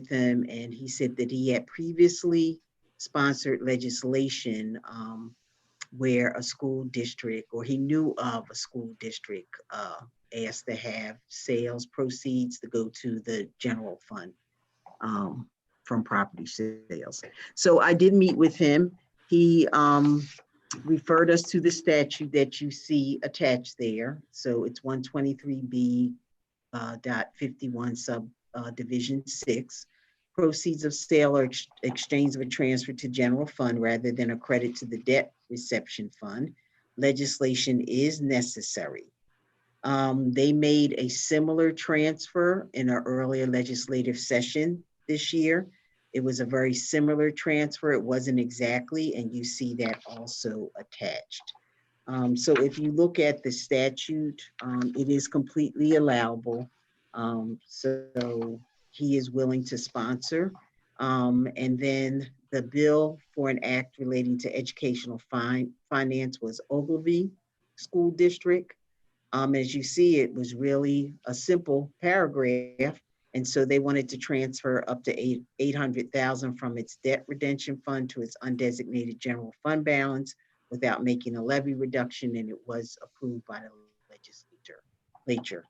with him, and he said that he had previously sponsored legislation where a school district, or he knew of a school district, asked to have sales proceeds to go to the general fund from property sales. So I did meet with him. He referred us to the statute that you see attached there. So it's 123B dot 51 sub division 6. Proceeds of sale or exchange of a transfer to general fund rather than a credit to the debt reception fund. Legislation is necessary. They made a similar transfer in an earlier legislative session this year. It was a very similar transfer. It wasn't exactly, and you see that also attached. So if you look at the statute, it is completely allowable. So he is willing to sponsor. And then the bill for an act relating to educational finance was Ogilvy School District. As you see, it was really a simple paragraph. And so they wanted to transfer up to $800,000 from its debt redemption fund to its undesignated general fund balance without making a levy reduction, and it was approved by the legislature.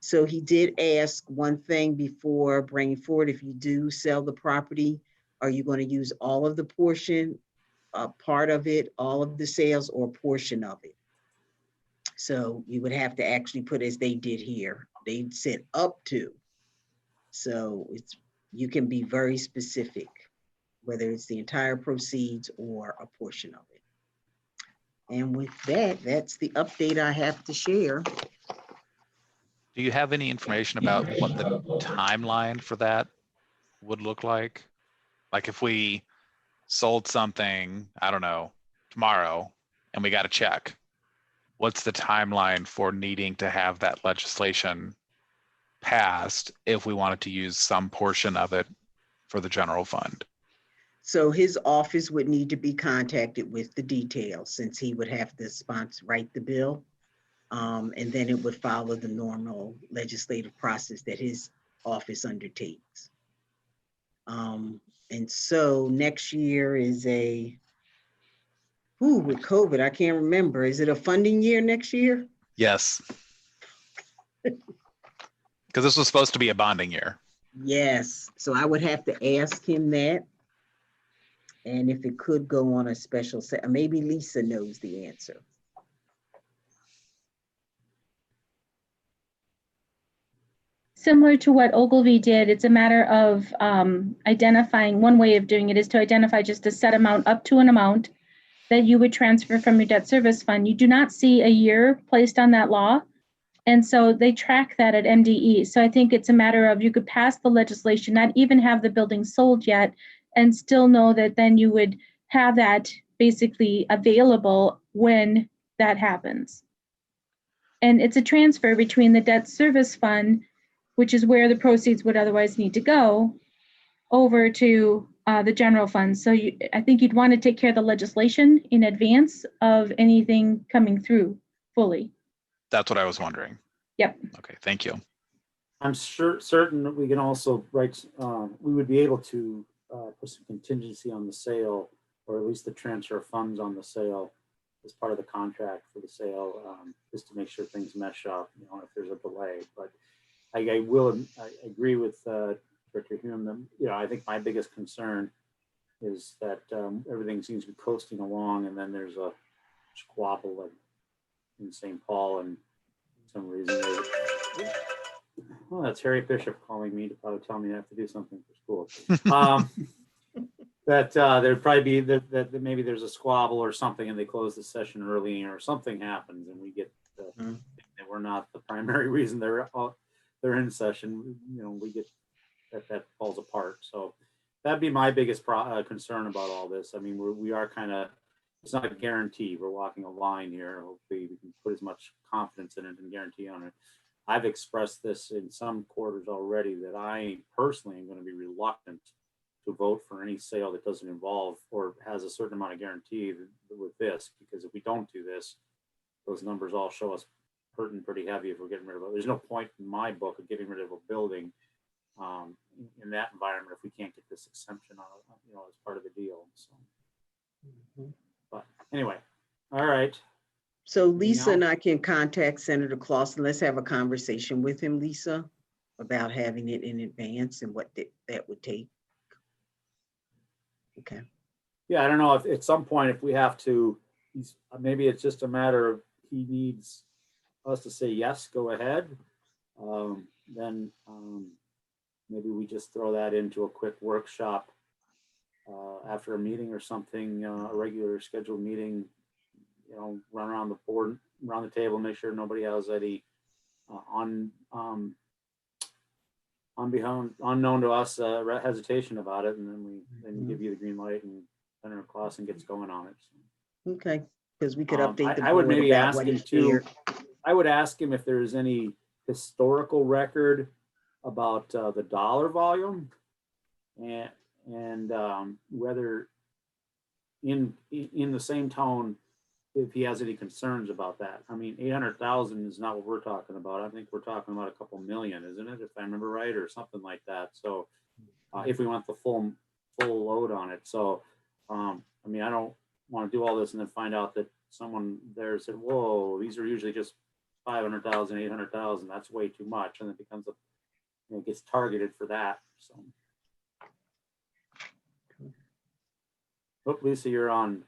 So he did ask one thing before bringing forward: if you do sell the property, are you going to use all of the portion, part of it, all of the sales, or a portion of it? So you would have to actually put, as they did here, they said up to. So you can be very specific, whether it's the entire proceeds or a portion of it. And with that, that's the update I have to share. Do you have any information about what the timeline for that would look like? Like if we sold something, I don't know, tomorrow, and we got a check, what's the timeline for needing to have that legislation passed if we wanted to use some portion of it for the general fund? So his office would need to be contacted with the details, since he would have to write the bill. And then it would follow the normal legislative process that his office undertakes. And so next year is with COVID, I can't remember. Is it a funding year next year? Yes. Because this was supposed to be a bonding year. Yes. So I would have to ask him that. And if it could go on a special set, maybe Lisa knows the answer. Similar to what Ogilvy did, it's a matter of identifying, one way of doing it is to identify just a set amount up to an amount that you would transfer from your debt service fund. You do not see a year placed on that law. And so they track that at MDE. So I think it's a matter of, you could pass the legislation, not even have the building sold yet, and still know that then you would have that basically available when that happens. And it's a transfer between the debt service fund, which is where the proceeds would otherwise need to go, over to the general fund. So I think you'd want to take care of the legislation in advance of anything coming through fully. That's what I was wondering. Yep. Okay, thank you. I'm certain that we can also write, we would be able to put some contingency on the sale, or at least the transfer of funds on the sale as part of the contract for the sale, just to make sure things mesh up, if there's a delay. But I agree with Director Hume that, I think my biggest concern is that everything seems to be coasting along, and then there's a squabble like in St. Paul, and for some reason that's Harry Bishop calling me to probably tell me I have to do something for school. That there'd probably be that maybe there's a squabble or something, and they close the session early, or something happens, and we get and we're not the primary reason they're in session. We get that falls apart. So that'd be my biggest concern about all this. I mean, we are kind of, it's not a guarantee. We're walking a line here. Hopefully we can put as much confidence in it and guarantee on it. I've expressed this in some quarters already, that I personally am going to be reluctant to vote for any sale that doesn't involve or has a certain amount of guarantee with this, because if we don't do this, those numbers all show us hurting pretty heavy if we're getting rid of it. There's no point in my book of getting rid of a building in that environment if we can't get this exemption on, as part of the deal. So, Mhm. but anyway, all right. So Lisa else? and I can contact Senator Clausen. Let's have a conversation with him, Lisa, about having it in advance and what that would take. Okay. Yeah, I don't know if at some point if we have to, maybe it's just a matter of he needs us to say yes, go ahead. Then maybe we just throw that into a quick workshop after a meeting or something, a regular scheduled meeting. Run around the board, around the table, make sure nobody has any unknown to us hesitation about it, and then we give you the green light, and Senator Clausen gets going on it. So. Okay, because we could update the I would board maybe about ask what him is too. shared. I would ask him if there's any historical record about the dollar volume, and whether in the same tone, if he has any concerns about that. I mean, 800,000 is not what we're talking about. I think we're talking about a couple million, isn't it? If I remember right, or something like that. So if we want the full load on it. So, I mean, I don't want to do all this and then find out that someone there said, whoa, these are usually just 500,000, 800,000. That's way too much. And it becomes it gets targeted for that. So, oh, Lisa, you're on.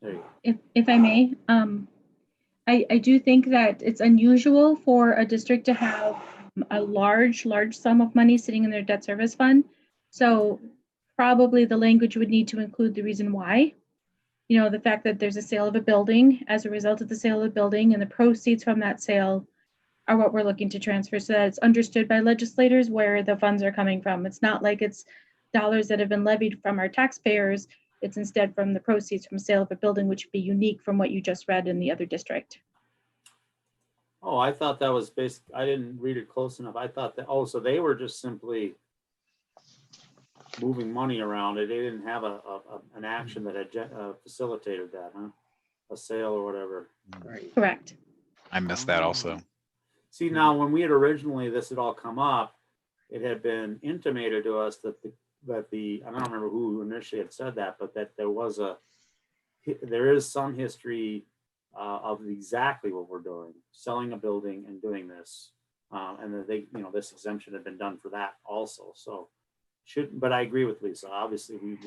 There you go. If I may, I do think that it's unusual for a district to have a large sum of money sitting in their debt service fund. So probably the language would need to include the reason why. The fact that there's a sale of a building, as a result of the sale of the building, and the proceeds from that sale are what we're looking to transfer, so that it's understood by legislators where the funds are coming from. It's not like it's dollars that have been levied from our taxpayers. It's instead from the proceeds from sale of a building, which would be unique from what you just read in the other district. Oh, I thought that was basic. I didn't read it close enough. I thought that, so they were just simply moving money around. They didn't have an action that had facilitated that, huh? A sale or whatever. Right. Correct. I missed that also. See, now when we had originally, this had all come up, it had been intimated to us that I don't remember who initially had said that, but that there is some history of exactly what we're doing, selling a building and doing this. And that this exemption had been done for that also. So but I agree with Lisa. Obviously we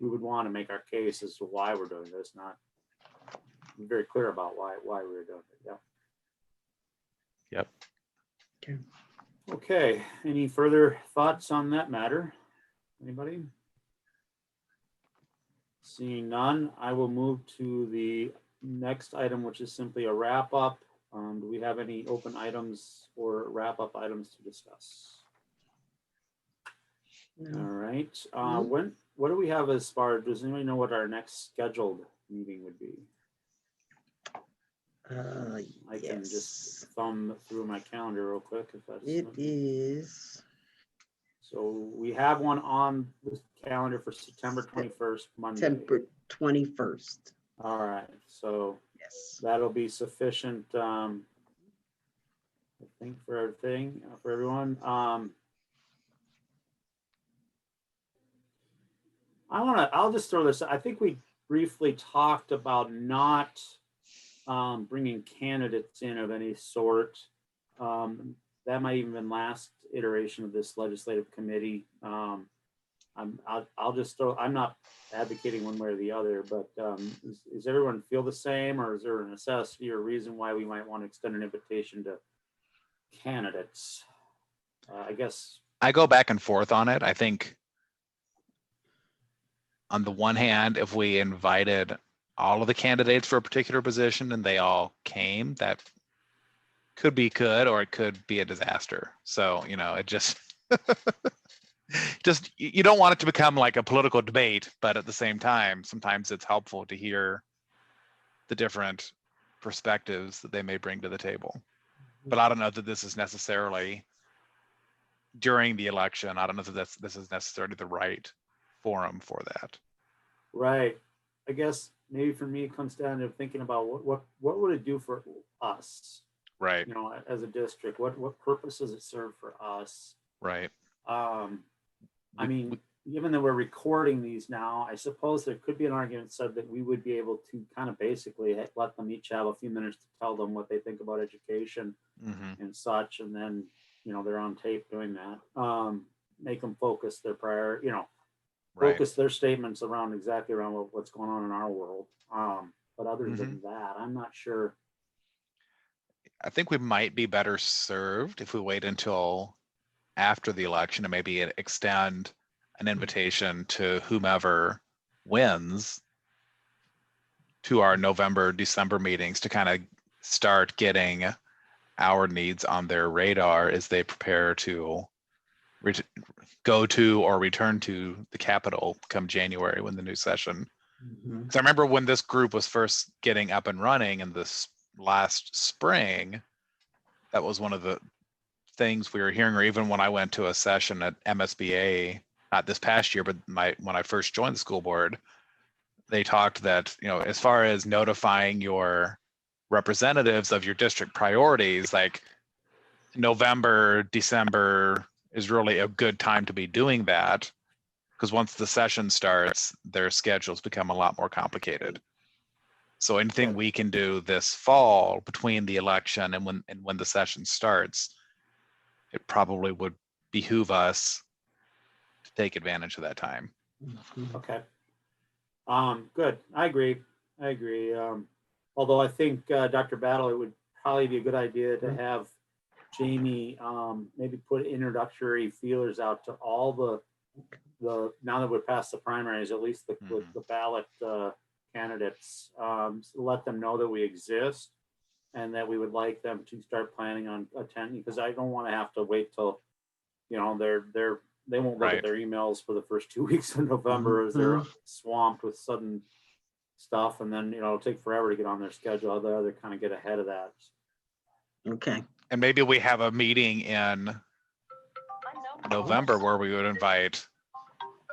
would want to make our case as to why we're doing this, not be very clear about why we're doing it. Yep. Okay. Okay. Any further thoughts on that matter? Anybody? Seeing none, I will move to the next item, which is simply a wrap up. Do we have any open items or wrap up items to discuss? No. All right. Nope. What do we have as far? Does anybody know what our next scheduled meeting would be? I can just thumb through my calendar real quick if that's. It is. So we have one on the calendar for September 21st, Monday. September 21st. All right. So Yes. that'll be sufficient, I think, for everything, for everyone. I'll just throw this. I think we briefly talked about not bringing candidates in of any sort. That might even been last iteration of this legislative committee. I'll just throw, I'm not advocating one way or the other, but does everyone feel the same, or is there a necessity or reason why we might want to extend an invitation to candidates? I guess. I go back and forth on it. I think on the one hand, if we invited all of the candidates for a particular position and they all came, that could be good, or it could be a disaster. So, it just, you don't want it to become like a political debate, but at the same time, sometimes it's helpful to hear the different perspectives that they may bring to the table. But I don't know that this is necessarily during the election. I don't know that this is necessarily the right forum for that. Right. I guess maybe for me, it comes down to thinking about what would it do for us? Right. As a district, what purpose does it serve for us? Right. I mean, given that we're recording these now, I suppose there could be an argument said that we would be able to kind of basically let them each have a few minutes to tell them what they think about education and such, and then, you know, they're on tape doing that. Make them focus their prior, you know, Right. focus their statements around exactly around what's going on in our world. But other than that, I'm not sure. I think we might be better served if we wait until after the election and maybe extend an invitation to whomever wins to our November, December meetings to kind of start getting our needs on their radar as they prepare to go to or return to the Capitol come January when the new session. Because I remember when this group was first getting up and running in this last spring, that was one of the things we were hearing, or even when I went to a session at MSBA, not this past year, but when I first joined the school board, they talked that, you know, as far as notifying your representatives of your district priorities, like November, December is really a good time to be doing that, because once the session starts, their schedules become a lot more complicated. So anything we can do this fall between the election and when the session starts, it probably would behoove us to take advantage of that time. Okay. Good. I agree. Although I think Dr. Battle, it would probably be a good idea to have Jamie maybe put introductory feelers out to all the now that we're past the primaries, at least the ballot candidates, let them know that we exist and that we would like them to start planning on attending, because I don't want to have to wait till, you know, they won't look at their emails for the first 2 weeks of November as they're swamped with sudden stuff, and then, you know, it'll take forever to get on their schedule. I'd rather kind of get ahead of that. Okay. And maybe we have a meeting in November where we would invite,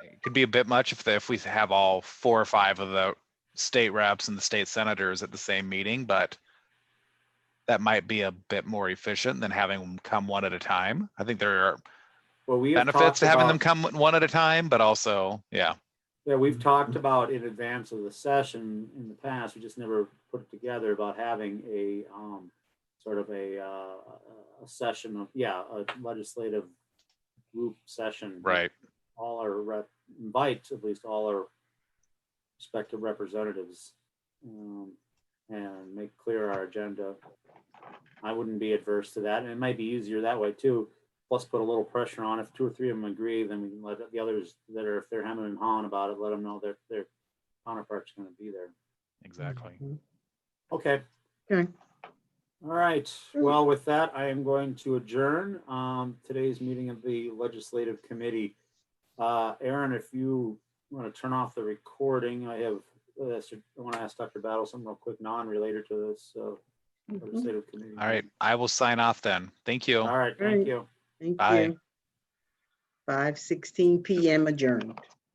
it could be a bit much if we have all 4 or 5 of the state reps and the state senators at the same meeting, but that might be a bit more efficient than having them come one at a time. I think there are benefits to having them come one at a time, but also, yeah, we've talked about in advance of the session in the past, we just never put it together, about having a sort of a session of, a legislative group session. Right. All our invite at least all our respective representatives and make clear our agenda. I wouldn't be adverse to that, and it might be easier that way too. Plus, put a little pressure on. If 2 or 3 of them agree, then we can let the others that are, if they're hemming and hawing about it, let them know that their counterpart's going to be there. Exactly. Okay. Okay. All right. Well, with that, I am going to adjourn today's meeting of the Legislative Committee. Aaron, if you want to turn off the recording, I want to ask Dr. Battle something real quick, non-related to this Legislative Committee. All right. I will sign off then. Thank you. All right. Thank you. Thank Bye. you. 5:16 p.m. adjourned.